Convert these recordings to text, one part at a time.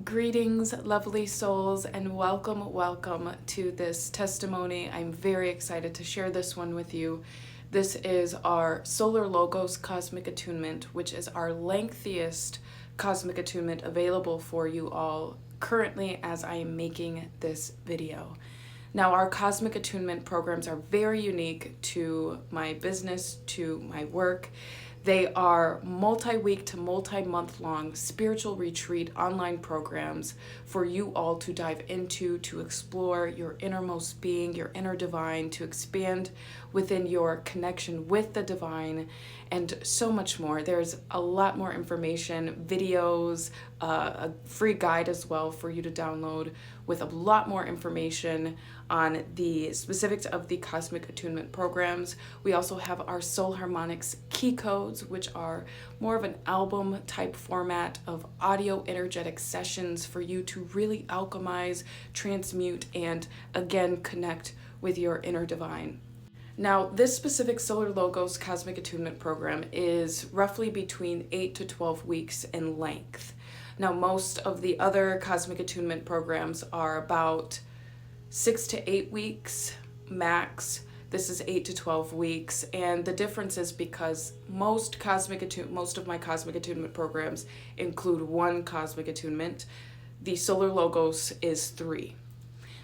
Greetings, lovely souls, and welcome to this testimony. I'm very excited to share this one with you. This is our Solar Logos Cosmic Attunement, which is our lengthiest cosmic attunement available for you all currently as I am making this video. Now, our cosmic attunement programs are very unique to my business, to my work. They are multi-week to multi-month long spiritual retreat online programs for you all to dive into, to explore your innermost being, your inner divine, to expand within your connection with the divine, and so much more. There's a lot more information, videos, a free guide as well for you to download with a lot more information on the specifics of the cosmic attunement programs. We also have our Soul Harmonics key codes, which are more of an album type format of audio energetic sessions for you to really alchemize, transmute, and again connect with your inner divine. Now, this specific Solar Logos Cosmic Attunement program is roughly between 8 to 12 weeks in length. Now, most of the other cosmic attunement programs are about 6 to 8 weeks max. This is 8 to 12 weeks, and the difference is because most of my cosmic attunement programs include one cosmic attunement. The Solar Logos is 3.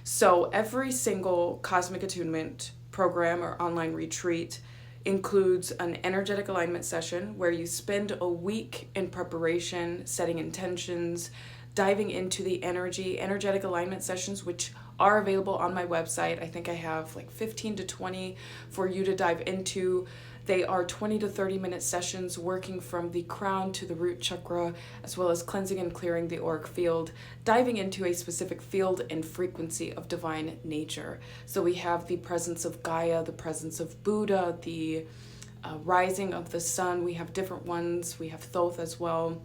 So every single cosmic attunement program or online retreat includes an energetic alignment session where you spend a week in preparation, setting intentions, diving into the energetic alignment sessions, which are available on my website. I think I have like 15 to 20 for you to dive into. They are 20 to 30 minute sessions working from the crown to the root chakra, as well as cleansing and clearing the auric field, diving into a specific field and frequency of divine nature. So we have the presence of Gaia, the presence of Buddha, the rising of the sun. We have different ones. We have Thoth as well.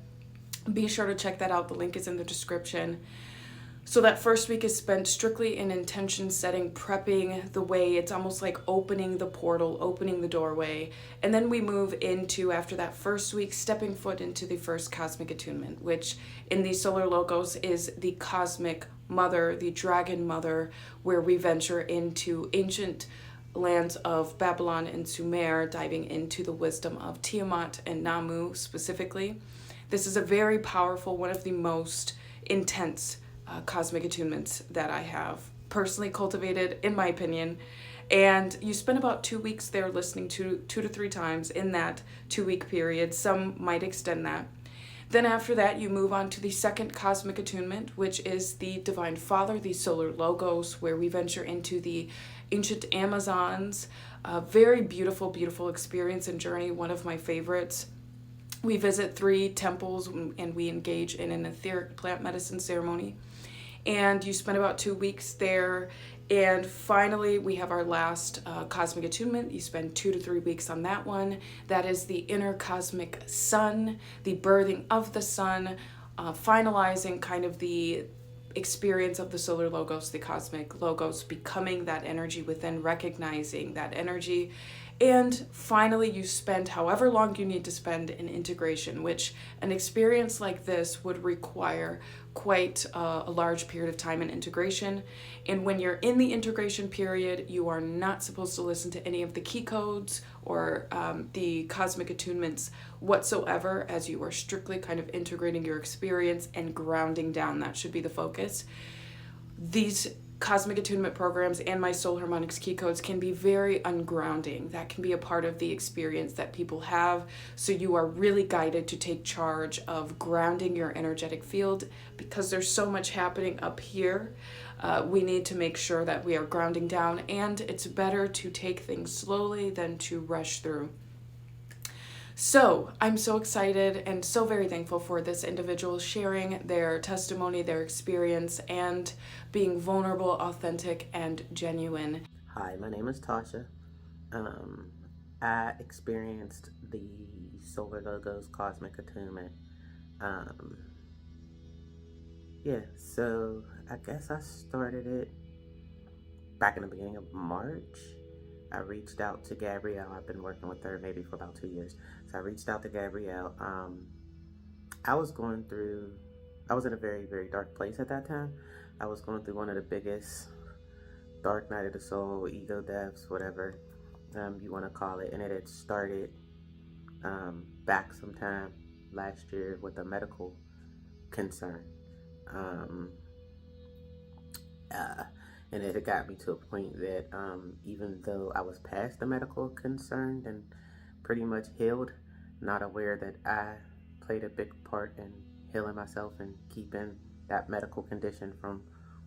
Be sure to check that out. The link is in the description. So that first week is spent strictly in intention setting, prepping the way. It's almost like opening the portal, opening the doorway. And then we move into, after that first week, stepping foot into the first cosmic attunement, which in the Solar Logos is the cosmic mother, the dragon mother, where we venture into ancient lands of Babylon and Sumer, diving into the wisdom of Tiamat and Namu specifically. This is a very powerful, one of the most intense cosmic attunements that I have personally cultivated, in my opinion. And you spend about 2 weeks there listening to 2 to 3 times in that 2-week period. Some might extend that. Then after that, you move on to the second cosmic attunement, which is the Divine Father, the Solar Logos, where we venture into the ancient Amazons. A very beautiful, beautiful experience and journey, one of my favorites. We visit 3 temples and we engage in an etheric plant medicine ceremony. And you spend about 2 weeks there. And finally, we have our last cosmic attunement. You spend 2 to 3 weeks on that one. That is the inner cosmic sun, the birthing of the sun, finalizing kind of the experience of the Solar Logos, the cosmic logos, becoming that energy within, recognizing that energy. And finally, you spend however long you need to spend in integration, which an experience like this would require quite a large period of time in integration. And when you're in the integration period, you are not supposed to listen to any of the key codes or the cosmic attunements whatsoever, as you are strictly kind of integrating your experience and grounding down. That should be the focus. These cosmic attunement programs and my Soul Harmonics key codes can be very ungrounding. That can be a part of the experience that people have. So you are really guided to take charge of grounding your energetic field, because there's so much happening up here. We need to make sure that we are grounding down, and it's better to take things slowly than to rush through. So I'm so excited and so very thankful for this individual sharing their testimony, their experience, and being vulnerable, authentic, and genuine. Hi, my name is Tasha. I experienced the Solar Logos Cosmic Attunement. So I guess I started it back in the beginning of March. I reached out to Gabrielle. I've been working with her maybe for about 2 years. So I reached out to Gabrielle. I was going through I was in a very, very dark place at that time. I was going through one of the biggest dark night of the soul, ego deaths, whatever you want to call it. And it had started back sometime last year with a medical concern. Um, uh, and it had got me to a point that even though I was past the medical concern and pretty much healed, not aware that I played a big part in healing myself and keeping that medical condition from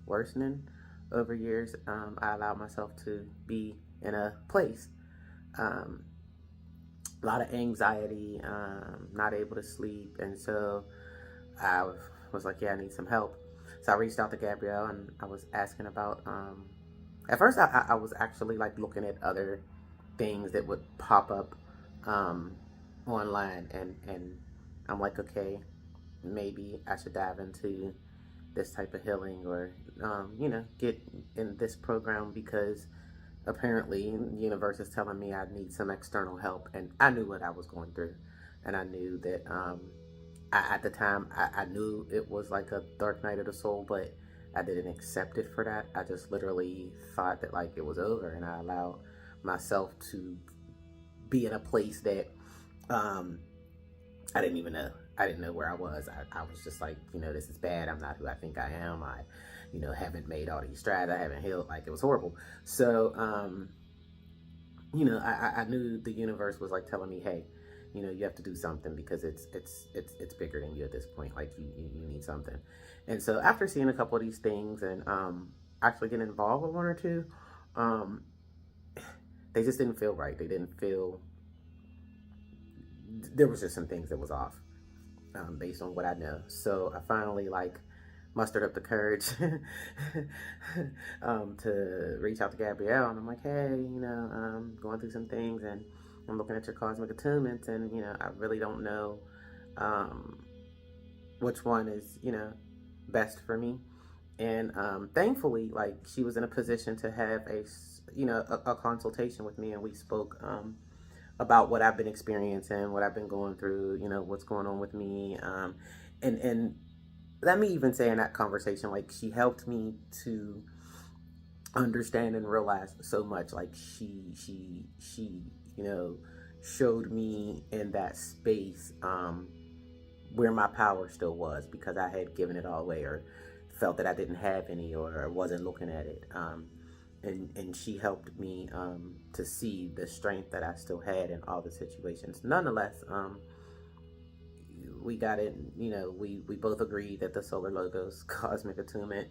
worsening over years, I allowed myself to be in a place. A lot of anxiety, not able to sleep, and so I was like, yeah, I need some help. So I reached out to Gabrielle and I was asking about. At first, I was actually like looking at other things that would pop up online, and I'm like, okay, maybe I should dive into this type of healing, or get in this program, because apparently the universe is telling me I need some external help. And I knew what I was going through, and I knew that at the time I knew it was like a dark night of the soul, but I didn't accept it for that. I just literally thought that like it was over, and I allowed myself to be in a place that I didn't even know. I didn't know where I was. I was just like, this is bad. I'm not who I think I am. I, haven't made all these strides. I haven't healed. Like, it was horrible. So, I knew the universe was like telling me, hey, you have to do something, because it's bigger than you at this point. Like, you need something. And so after seeing a couple of these things and actually getting involved with one or two, they just didn't feel right. They didn't feel, there was just some things that was off. Based on what I know. So I finally mustered up the courage to reach out to Gabrielle, and I'm like, hey, I'm going through some things, and I'm looking at your cosmic attunements, and I really don't know which one is best for me. And thankfully, she was in a position to have a consultation with me, and we spoke about what I've been experiencing, what I've been going through, what's going on with me. And let me even say in that conversation, she helped me to understand and realize so much. She showed me in that space where my power still was, because I had given it all away, or felt that I didn't have any, or wasn't looking at it. And she helped me to see the strength that I still had in all the situations. Nonetheless, we got it. We both agreed that the Solar Logos Cosmic Attunement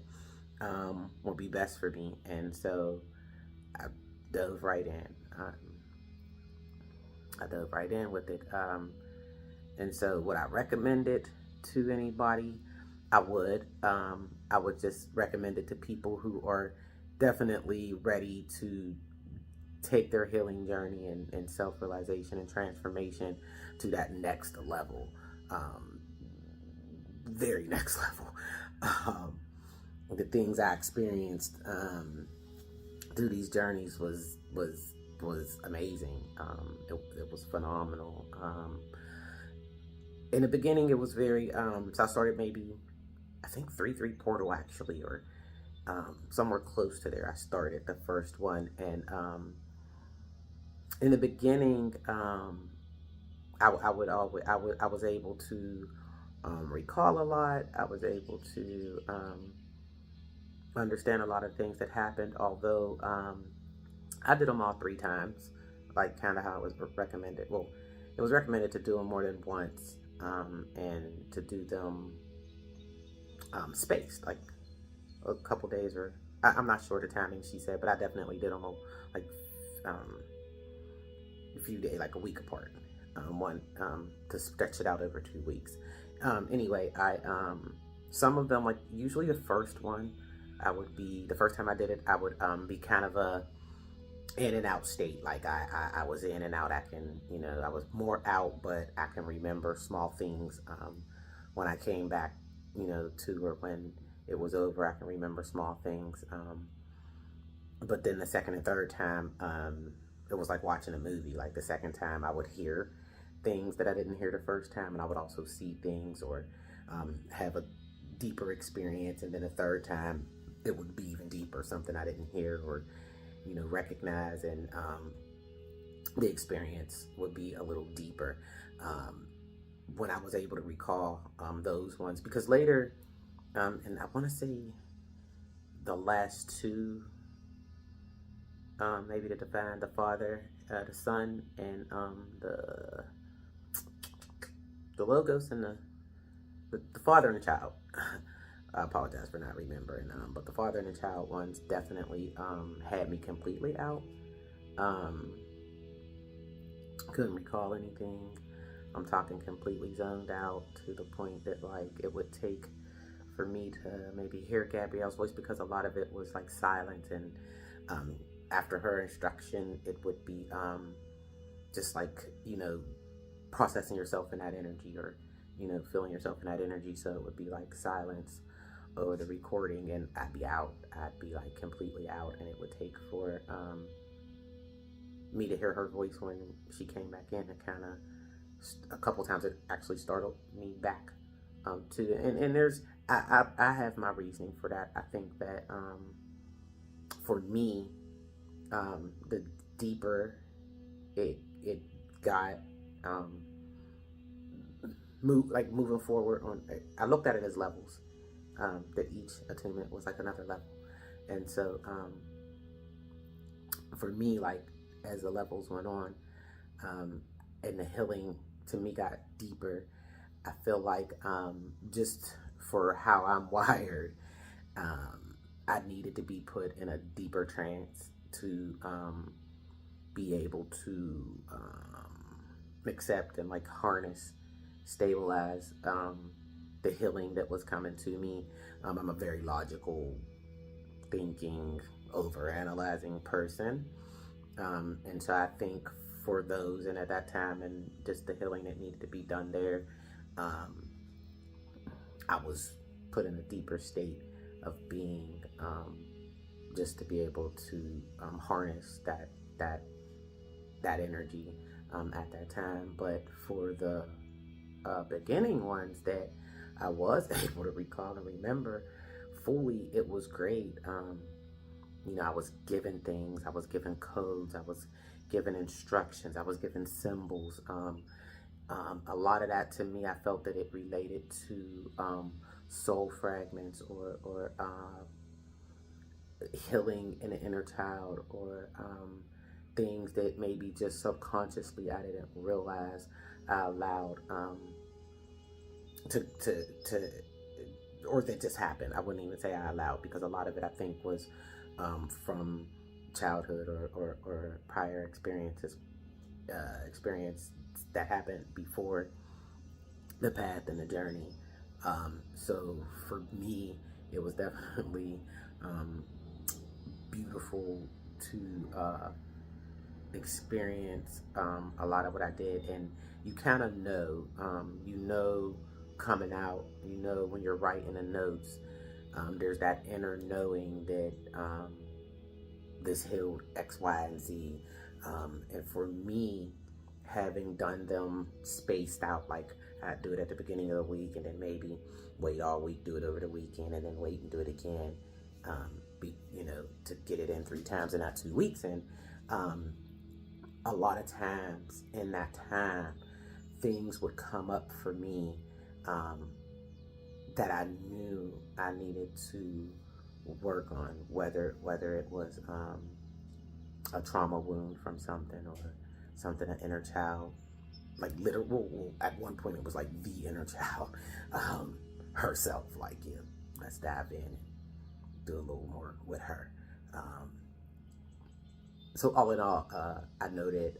will be best for me, and so I dove right in. I dove right in with it, and so would I recommend it to anybody? I would just recommend it to people who are definitely ready to take their healing journey and self-realization and transformation to that next level, very next level. The things I experienced through these journeys was amazing. It was phenomenal. In the beginning, it was very so I started maybe, I think 3-3 portal actually, or somewhere close to there. I started the first one, and in the beginning, I was able to recall a lot. I was able to understand a lot of things that happened. Although I did them all 3 times, kind of how it was recommended. Well, it was recommended to do them more than once, and to do them spaced, a couple days, or I'm not sure the timing she said, but I definitely did them a few days, a week apart. One to stretch it out over 2 weeks. Anyway, I some of them, usually the first one, the first time I did it, I would be kind of a in and out state. I was in and out. I can, I was more out, but I can remember small things. When I came back, to, or when it was over, I can remember small things. But then the second and third time, it was like watching a movie. The second time, I would hear things that I didn't hear the first time, and I would also see things, or have a deeper experience, and then a third time it would be even deeper, something I didn't hear or recognize, and the experience would be a little deeper when I was able to recall those ones, because later, and I want to say the last two, maybe to define the Father, the Son, and the Logos, and the Father and the Child. I apologize for not remembering, but the Father and the Child ones definitely had me completely out. Couldn't recall anything. I'm talking completely zoned out, to the point that like it would take for me to maybe hear Gabrielle's voice, because a lot of it was like silent, and after her instruction it would be just like processing yourself in that energy, or feeling yourself in that energy. So it would be like silence over the recording, and I'd be out. I'd be like completely out, and it would take for me to hear her voice when she came back in. And kind of a couple times it actually startled me back to, and there's I have my reasoning for that. I think that for me, the deeper it got, moving forward on, I looked at it as levels, that each attunement was like another level. And so for me, like as the levels went on, and the healing to me got deeper, I feel like just for how I'm wired, I needed to be put in a deeper trance to be able to accept and like harness, stabilize the healing that was coming to me. I'm a very logical, thinking, over analyzing person, and so I think for those, and at that time, and just the healing that needed to be done there, I was put in a deeper state of being, just to be able to harness that energy at that time. But for the beginning ones that I was able to recall and remember fully, it was great. I was given things, I was given codes, I was given instructions, I was given symbols. A lot of that, to me, I felt that it related to soul fragments, or healing in the inner child, or things that maybe just subconsciously I didn't realize I allowed to or that just happened. I wouldn't even say I allowed, because a lot of it I think was from childhood, or prior experience that happened before the path and the journey. So for me, it was definitely beautiful to experience a lot of what I did. And you kind of know, coming out, when you're writing the notes, there's that inner knowing that this healed X, Y, and Z. And for me, having done them spaced out, like I'd do it at the beginning of the week, and then maybe wait all week, do it over the weekend, and then wait and do it again, to get it in 3 times in that 2 weeks. And a lot of times in that time, things would come up for me that I knew I needed to work on, whether it was a trauma wound from something, or something, an inner child, like literal. At one point, it was like the inner child herself. Like, yeah, let's dive in and do a little more with her. So all in all, I noted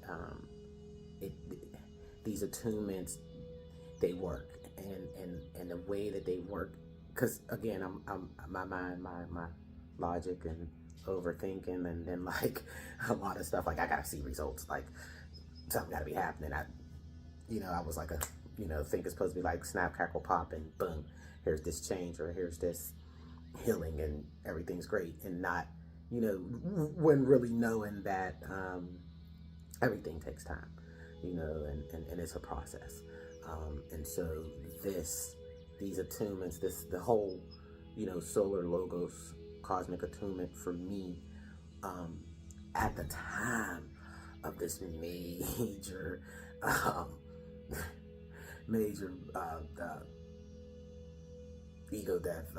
these attunements, they work, and the way that they work, because again, I'm my mind, my logic, and overthinking, and then like a lot of stuff, like I gotta see results, like something gotta be happening. I was like think it's supposed to be like snap, crackle, pop, and boom, here's this change, or here's this healing, and everything's great, and not, when really knowing that everything takes time, and it's a process. And so these attunements, the whole, Solar Logos Cosmic Attunement for me, at the time of this major, major ego death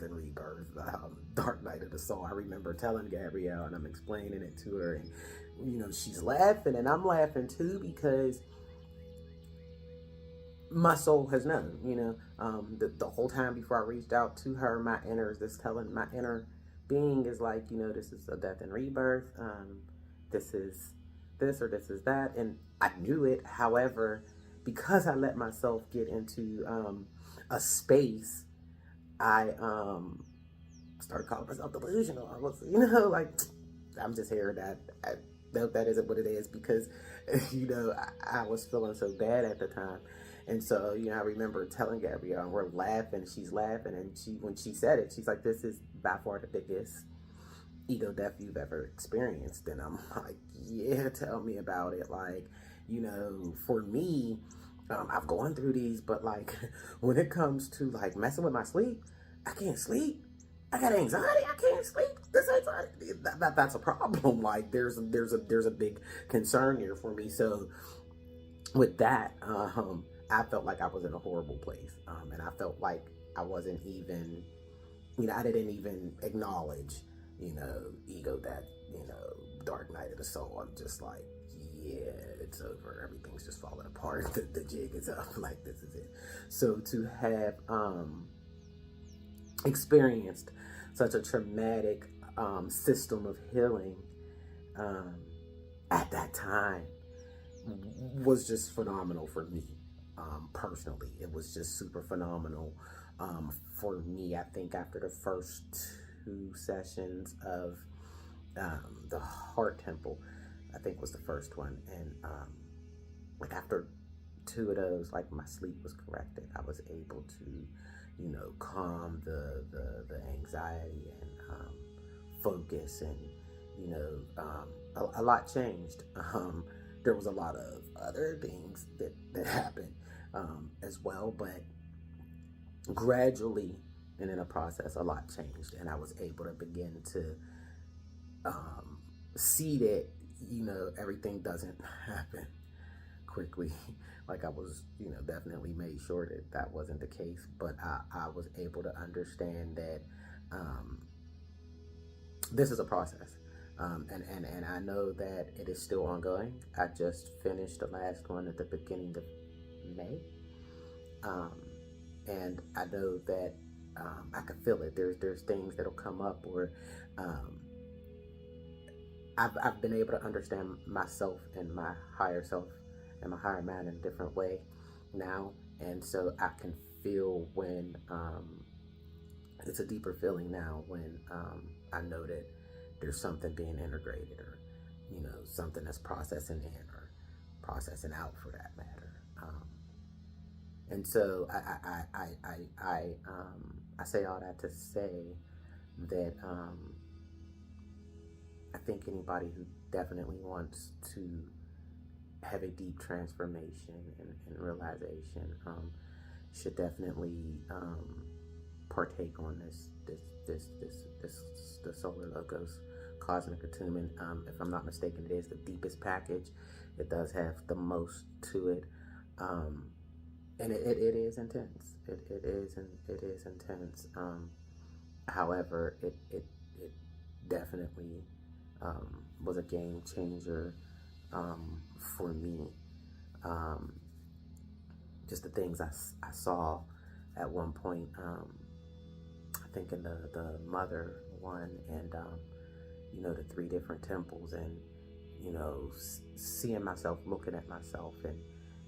and rebirth, dark night of the soul. I remember telling Gabrielle, and I'm explaining it to her, and she's laughing, and I'm laughing too, because my soul has known. The whole time before I reached out to her, my inner being is like, this is a death and rebirth. This is this, or this is that, and I knew it. However, because I let myself get into a space, I started calling myself delusional. I was, like, I'm just here. That isn't what it is, because I was feeling so bad at the time. And so, I remember telling Gabrielle, and we're laughing, she's laughing, and when she said it, she's like, this is by far the biggest ego death you've ever experienced. And I'm like, yeah, tell me about it. Like, for me, I've gone through these, but like, when it comes to like messing with my sleep, I can't sleep. I got anxiety. I can't sleep. This anxiety, that's a problem. Like, there's a big concern here for me. So with that, I felt like I was in a horrible place, and I felt like I wasn't even, I didn't even acknowledge, ego death, dark night of the soul. I'm just like, yeah, it's over. Everything's just falling apart. The jig is up. Like, this is it. So to have experienced such a traumatic system of healing at that time was just phenomenal for me. Personally, it was just super phenomenal for me. I think after the first 2 sessions of the Heart Temple, I think was the first one, and like after 2 of those, like, my sleep was corrected. I was able to, calm the anxiety and focus, and a lot changed. There was a lot of other things that happened as well, but gradually and in a process, a lot changed, and I was able to begin to see that, everything doesn't happen quickly. Like, I was, definitely made sure that wasn't the case, but I was able to understand that this is a process. And I know that it is still ongoing. I just finished the last one at the beginning of May. And I know that I can feel it. There's things that'll come up, or I've been able to understand myself and my higher self and my higher man in a different way now. And so I can feel when it's a deeper feeling now when I know that there's something being integrated, or something that's processing in or processing out, for that matter. And so I say all that to say that I think anybody who definitely wants to have a deep transformation and realization should definitely partake on the Solar Logos Cosmic Attunement. If I'm not mistaken, it is the deepest package. It does have the most to it, and it is intense. It is intense. However, it definitely was a game changer for me. Just the things I saw at one point. I think in the mother one, and the 3 different temples, and seeing myself, looking at myself, and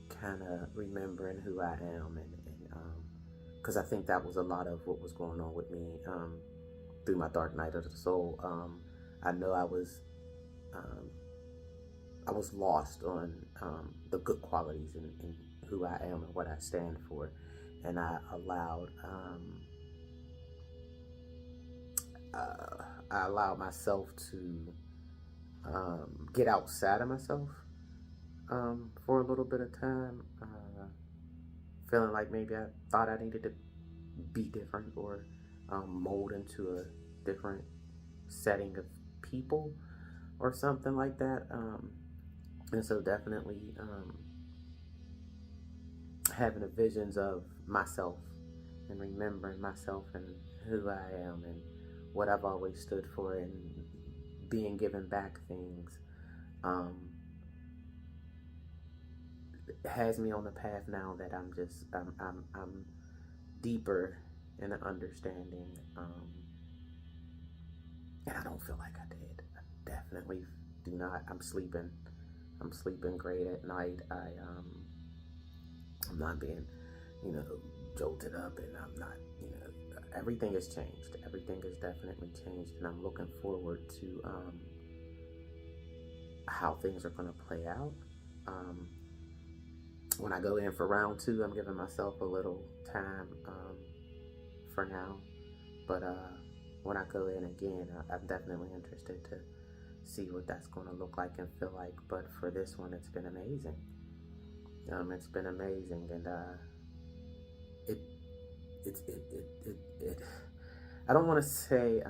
kind of remembering who I am, and because I think that was a lot of what was going on with me through my dark night of the soul. I know I was lost on the good qualities and who I am and what I stand for, and I allowed myself to get outside of myself for a little bit of time, feeling like maybe I thought I needed to be different or mold into a different setting of people or something like that. And so definitely having the visions of myself and remembering myself and who I am and what I've always stood for and being given back things has me on the path now that I'm deeper in the understanding, and I don't feel like I did. I definitely do not. I'm sleeping great at night. I'm not being, jolted up, and I'm not, everything has changed. Everything has definitely changed, and I'm looking forward to how things are going to play out. When I go in for round two, I'm giving myself a little time for now. But when I go in again, I'm definitely interested to see what that's going to look like and feel like. But for this one, it's been amazing. It's been amazing, and it I don't want to say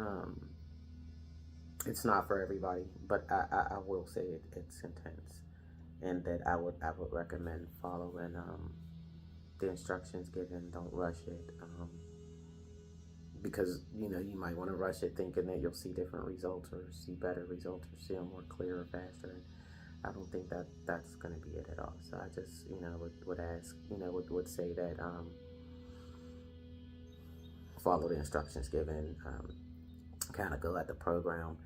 it's not for everybody, but I will say it's intense, and that I would recommend following the instructions given. Don't rush it, because you might want to rush it thinking that you'll see different results or see better results or see them more clear or faster. And I don't think that that's going to be it at all. So I just would ask, would say that follow the instructions given, kind of go at the program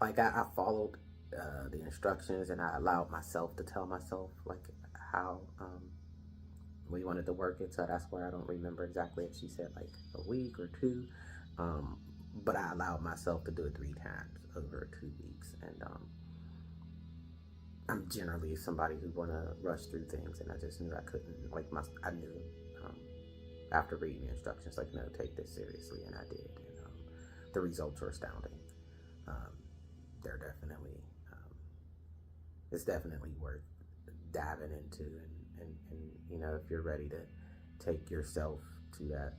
like I followed the instructions, and I allowed myself to tell myself like how we wanted to work it. So that's why I don't remember exactly if she said like a week or two, but I allowed myself to do it 3 times over 2 weeks. And I'm generally somebody who want to rush through things, and I just knew I couldn't. I knew after reading the instructions, like, no, take this seriously, and I did. And the results are astounding. They're definitely, it's definitely worth diving into, and if you're ready to take yourself to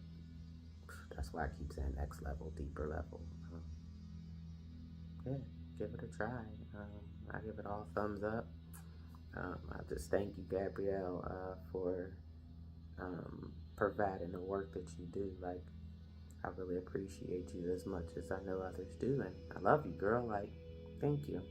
that's why I keep saying next level, deeper level. Yeah, give it a try. I give it all thumbs up. I just thank you, Gabrielle, for providing the work that you do. Like, I really appreciate you as much as I know others do, and I love you, girl. Like, thank you.